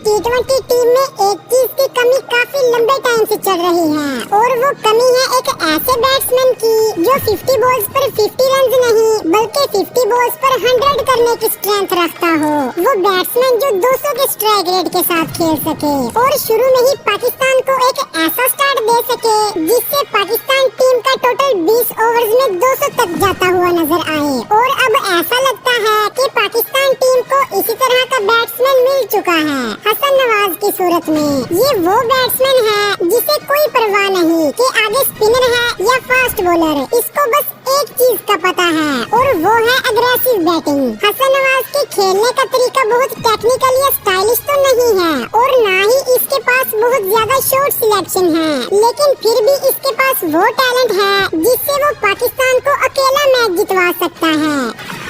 टी20 team में एक चीज की कमी काफी लंबे टाइम से चल रही है और वो कमी है एक ऐसे बैट्समैन की जो 50 बॉल्स पर 50 रन नहीं बल्कि 50 बॉल्स पर 100 करने की स्ट्रेंथ रखता हो। वो बैट्समैन जो 200 के स्ट्राइक रेट के साथ खेल सके और शुरू में ही पाकिस्तान को एक ऐसा स्टार्ट दे सके जिससे पाकिस्तान टीम का टोटल 20 ओवर्स में 200 तक जाता हुआ नजर आए। और अब ऐसा लगता है कि पाकिस्तान टीम को इसी तरह का बैट्समैन मिल चुका है हसन नवाज की सूरत में। ये वो बैट्समैन है जिसे कोई परवाह नहीं कि आगे स्पिनर है या फास्ट बॉलर, इसको बस एक चीज का पता है और वो है अग्रेसिव बैटिंग। हसन नवाज के खेलने का तरीका बहुत टेक्निकल या स्टाइलिश तो नहीं है और ना ही इसके पास बहुत ज्यादा शॉट सिलेक्शन है, लेकिन फिर भी इसके पास वो टैलेंट है जिससे वो पाकिस्तान को अकेला मैच जितवा सकता है।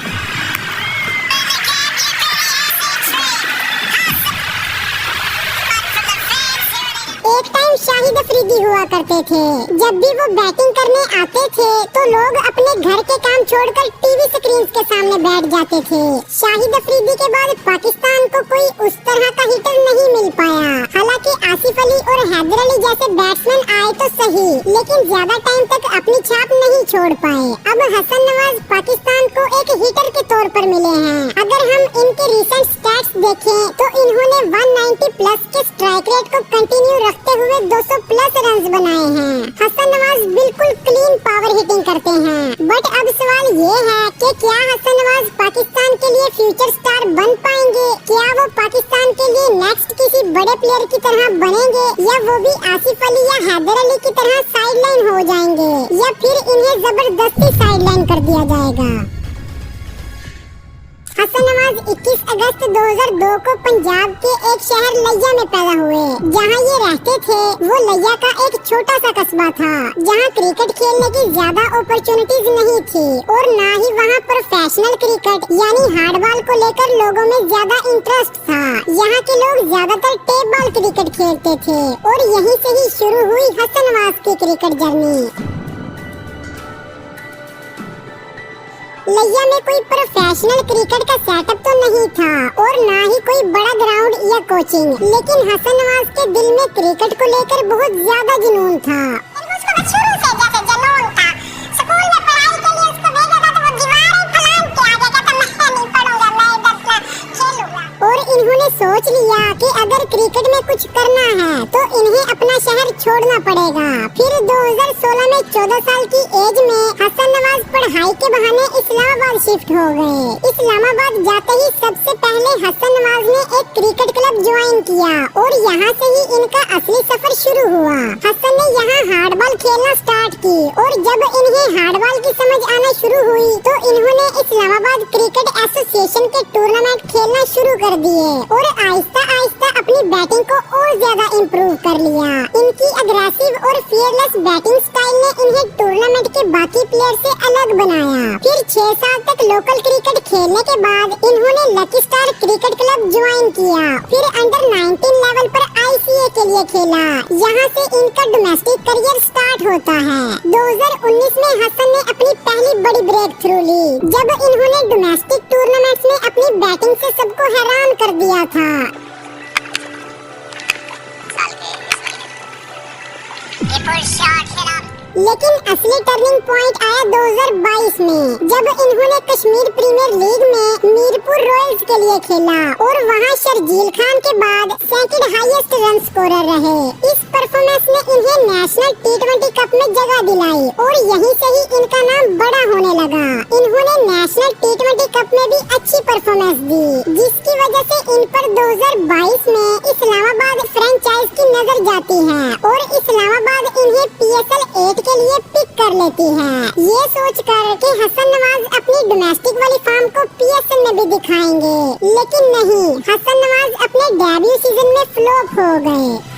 एक टाइम शाहिद अफरीदी हुआ करते थे। जब भी वो बैटिंग करने आते थे तो लोग अपने घर के काम छोड़कर टीवी स्क्रीन के सामने बैठ जाते थे। शाहिद अफरीदी के बाद पाकिस्तान को कोई उस तरह का हिटर नहीं मिल पाया। हालांकि आसिफ अली और हैदर अली जैसे बैट्समैन आए तो सही, लेकिन ज्यादा टाइम तक अपनी छाप नहीं छोड़ पाए। अब हसन नवाज पाकिस्तान को एक हिटर के तौर पर मिले हैं। अगर हम इनके रिसेंट स्टैट्स देखें तो इन्होंने 190 प्लस के स्ट्राइक रेट को कंटिन्यू रखते हुए 200 प्लस रन बनाए हैं। हसन नवाज बिल्कुल क्लीन पावर हिटिंग करते हैं। बट अब सवाल ये है कि क्या हसन नवाज पाकिस्तान के लिए फ्यूचर स्टार बन पाएंगे? क्या वो पाकिस्तान के लिए नेक्स्ट किसी बड़े प्लेयर की तरह बनेंगे या वो भी आसिफ अली या हैदर अली की तरह साइडलाइन हो जाएंगे या फिर इन्हें जबरदस्ती साइडलाइन कर दिया जाएगा? हसन नवाज 21 अगस्त 2002 को पंजाब के एक शहर लिया में पैदा हुए। जहां ये रहते थे वो लिया का एक छोटा सा कस्बा था जहां क्रिकेट खेलने की ज्यादा अपॉर्चुनिटीज नहीं थी और ना ही वहां प्रोफेशनल क्रिकेट यानी हार्ड बॉल को लेकर लोगों में ज्यादा इंटरेस्ट था। यहाँ के लोग ज्यादातर टेप बॉल क्रिकेट खेलते थे और यहीं से ही शुरू हुई हसन नवाज की क्रिकेट जर्नी। लिया में कोई प्रोफेशनल क्रिकेट का सेटअप तो नहीं था और ना ही कोई बड़ा ग्राउंड या कोचिंग, लेकिन हसन नवाज के दिल में क्रिकेट को लेकर बहुत ज्यादा जुनून था। और इन्होंने सोच लिया कि अगर क्रिकेट में कुछ करना है तो इन्हें अपना शहर छोड़ना पड़ेगा। फिर 2016 में 14 साल की एज में हसन नवाज पढ़ाई के बहाने इस्लामाबाद शिफ्ट हो गए। इस्लामाबाद जाते ही सबसे पहले हसन नवाज ने एक क्रिकेट क्लब ज्वाइन किया और यहाँ से ही इनका असली सफर शुरू हुआ। हसन ने यहाँ हार्ड बॉल खेलना स्टार्ट की और जब इन्हें हार्ड बॉल की समझ आना शुरू हुई तो इन्होंने इस्लामाबाद क्रिकेट एसोसिएशन के टूर्नामेंट खेलना शुरू कर दिए और आहिस्ता आहिस्ता अपनी बैटिंग को और ज्यादा इम्प्रूव कर लिया। इनकी अग्रेसिव और फियरलेस बैटिंग स्टाइल ने इन्हें टूर्नामेंट के बाकी प्लेयर से अलग बनाया। फिर 6 साल तक लोकल क्रिकेट खेलने के बाद इन्होंने lucky star cricket club join किया। फिर अंडर 19 लेवल पर ICA के लिए खेला। यहाँ से इनका डोमेस्टिक करियर स्टार्ट होता है। 2019 में हसन ने अपनी पहली बड़ी ब्रेक थ्रू ली जब इन्होंने डोमेस्टिक टूर्नामेंट्स में अपनी बैटिंग से सबको हैरान कर दिया था। लेकिन असली टर्निंग पॉइंट आया 2022 में जब इन्होंने कश्मीर प्रीमियर लीग में मीरपुर रॉयल्स के लिए खेला और वहां शर्जील खान के बाद सेकंड हाईएस्ट रन स्कोरर रहे। इस परफॉर्मेंस ने इन्हें नेशनल टी20 कप में जगह दिलाई और यहीं से ही इनका नाम बड़ा होने लगा। इन्होंने नेशनल टी20 कप में भी अच्छी परफॉर्मेंस दी जिसकी वजह से इन पर 2022 में इस्लामाबाद फ्रेंचाइज की नजर जाती है और इस्लामाबाद इन्हें PSL 8 के लिए पिक कर लेती है। ये सोचकर कि हसन नवाज अपनी डोमेस्टिक वाली फॉर्म को PSL में भी दिखाएंगे, लेकिन नहीं, हसन नवाज अपने डेब्यू सीजन में फ्लॉप हो गए।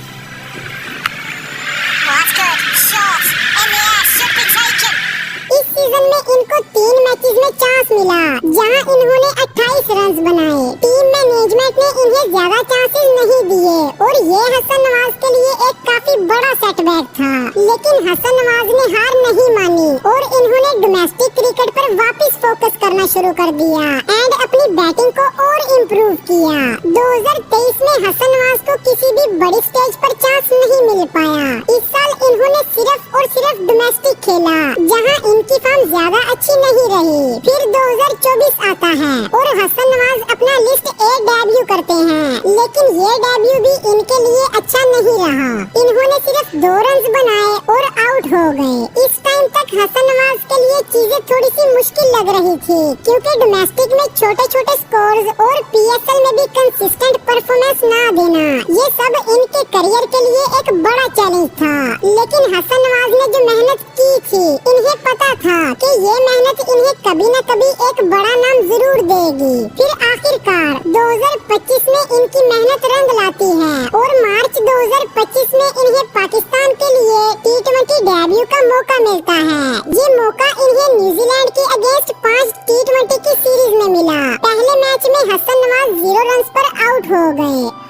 इस सीजन में इनको 3 मैचेस में चांस मिला जहां इन्होंने 28 रन बनाए। टीम मैनेजमेंट ने इन्हें ज्यादा चांसेस नहीं दिए और ये हसन नवाज के लिए एक काफी बड़ा सेटबैक था। लेकिन हसन नवाज ने हार नहीं मानी और इन्होंने डोमेस्टिक क्रिकेट पर वापस फोकस करना शुरू कर दिया एंड अपनी बैटिंग को और इम्प्रूव किया। 2023 में हसन नवाज को किसी भी बड़ी स्टेज पर चांस नहीं मिल पाया। इस साल इन्होंने सिर्फ और सिर्फ डोमेस्टिक खेला, जहां इनकी फॉर्म ज्यादा अच्छी नहीं रही। फिर 2024 आता है और हसन नवाज अपना लिस्ट ए डेब्यू करते हैं, लेकिन ये डेब्यू भी इनके लिए अच्छा नहीं रहा। इन्होंने सिर्फ 2 रन बनाए और आउट हो गए। इस टाइम तक हसन नवाज के लिए चीजें थोड़ी सी मुश्किल लग रही थी, क्योंकि डोमेस्टिक में छोटे छोटे स्कोर्स और पीएसएल में भी कंसिस्टेंट परफॉर्मेंस ना देना, ये सब इनके करियर के लिए एक बड़ा चैलेंज था। लेकिन हसन नवाज ने जो मेहनत की थी, इन्हें पता था कि ये मेहनत इन्हें कभी न कभी एक बड़ा नाम जरूर देगी। फिर आखिरकार 2025 में इनकी मेहनत रंग लाती है और मार्च 2025 में इन्हें पाकिस्तान के लिए T20 डेब्यू का मौका मिलता है। ये मौका इन्हें न्यूजीलैंड के अगेंस्ट 5 T20 की सीरीज में मिला। पहले मैच में हसन नवाज 0 रन पर आउट हो गए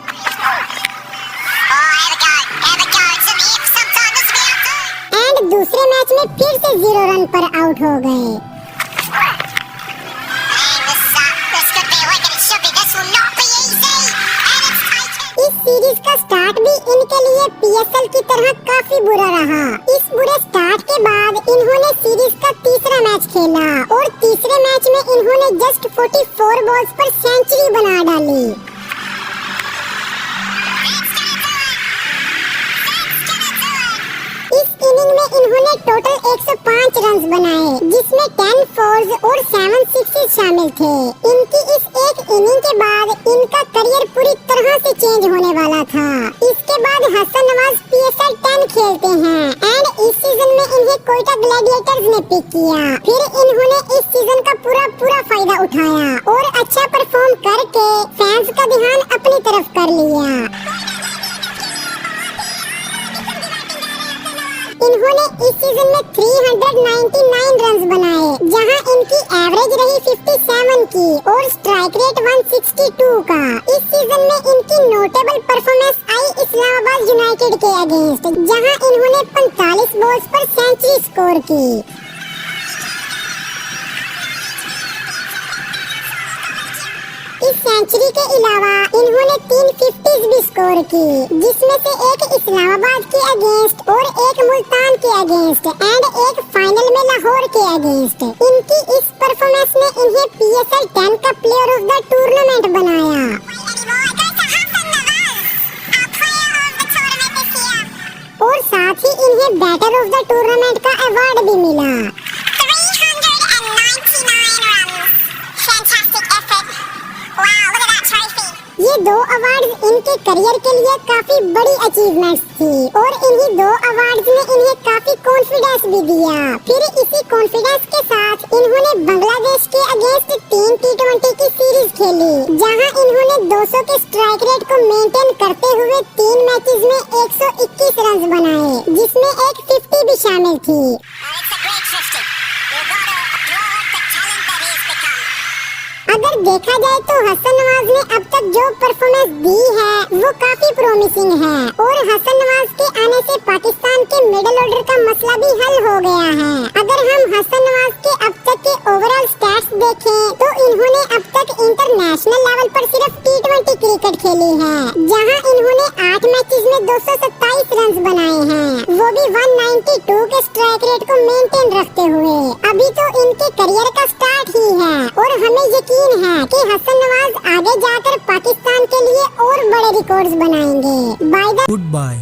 एंड दूसरे मैच में फिर से 0 रन पर आउट हो गए। इस सीरीज का स्टार्ट भी इनके लिए पीएसएल की तरह काफी बुरा रहा। इस बुरे स्टार्ट के बाद इन्होंने सीरीज का तीसरा मैच खेला और तीसरे मैच में इन्होंने जस्ट 44 बॉल्स पर सेंचुरी बना डाली। इस इनिंग में इन्होंने टोटल 105 रन बनाए, जिसमें 10 फोर्स और 7 सिक्सेस शामिल थे। इनकी इस एक इनिंग के बाद इनका करियर पूरी तरह से चेंज होने वाला था। इसके बाद हसन नवाज पीएसएल 10 खेलते हैं एंड इस सीजन में इन्हें कोयटा ग्लैडिएटर्स ने पिक किया। फिर इन्होंने इस सीजन का पूरा फायदा उठाया और अच्छा परफॉर्म करके फैंस का ध्यान अपनी तरफ कर लिया। इन्होंने इस सीजन में 399 रन बनाए, जहां इनकी एवरेज रही 57 की और स्ट्राइक रेट 162 का। इस सीजन में इनकी नोटेबल परफॉर्मेंस आई इस्लामाबाद यूनाइटेड के अगेंस्ट, जहां इन्होंने 45 बॉल्स पर सेंचुरी स्कोर की। इस सेंचुरी के अलावा इन्होंने 3 50s भी स्कोर की, जिसमें से एक इस्लामाबाद के अगेंस्ट और एक मुल्तान के अगेंस्ट एंड एक फाइनल में लाहौर के अगेंस्ट। इनकी इस परफॉर्मेंस ने इन्हें पीएसएल 10 का प्लेयर ऑफ द टूर्नामेंट बनाया और साथ ही इन्हें बैटर ऑफ द टूर्नामेंट का अवार्ड भी मिला। ये 2 अवार्ड्स इनके करियर के लिए काफी बड़ी अचीवमेंट्स थी और इन्हीं 2 अवार्ड्स ने इन्हें काफी कॉन्फिडेंस भी दिया। फिर इसी कॉन्फिडेंस के साथ इन्होंने बांग्लादेश के अगेंस्ट 3 T20 की सीरीज खेली, जहां इन्होंने 200 के स्ट्राइक रेट को मेंटेन करते हुए 3 मैचेस में 121 रन बनाए, जिसमें एक 50 भी शामिल थी। अगर देखा जाए तो हसन नवाज ने अब तक जो परफॉर्मेंस दी है वो काफी प्रोमिसिंग है और हसन नवाज के आने से पाकिस्तान के मिडिल ऑर्डर का मसला भी हल हो गया है। अगर हम हसन नवाज के अब तक के ओवरऑल स्टैट्स देखें तो इन्होंने अब तक इंटरनेशनल लेवल पर सिर्फ T20 क्रिकेट खेली है, जहां इन्होंने 8 मैचेस में 227 रन बनाए हैं, वो भी 192 के स्ट्राइक रेट को मेंटेन रखते हुए। अभी तो इनके करियर का स्टार्ट ही है और हमें यकीन है कि हसन नवाज आगे जाकर पाकिस्तान के लिए और बड़े रिकॉर्ड्स बनाएंगे। Bye the good bye.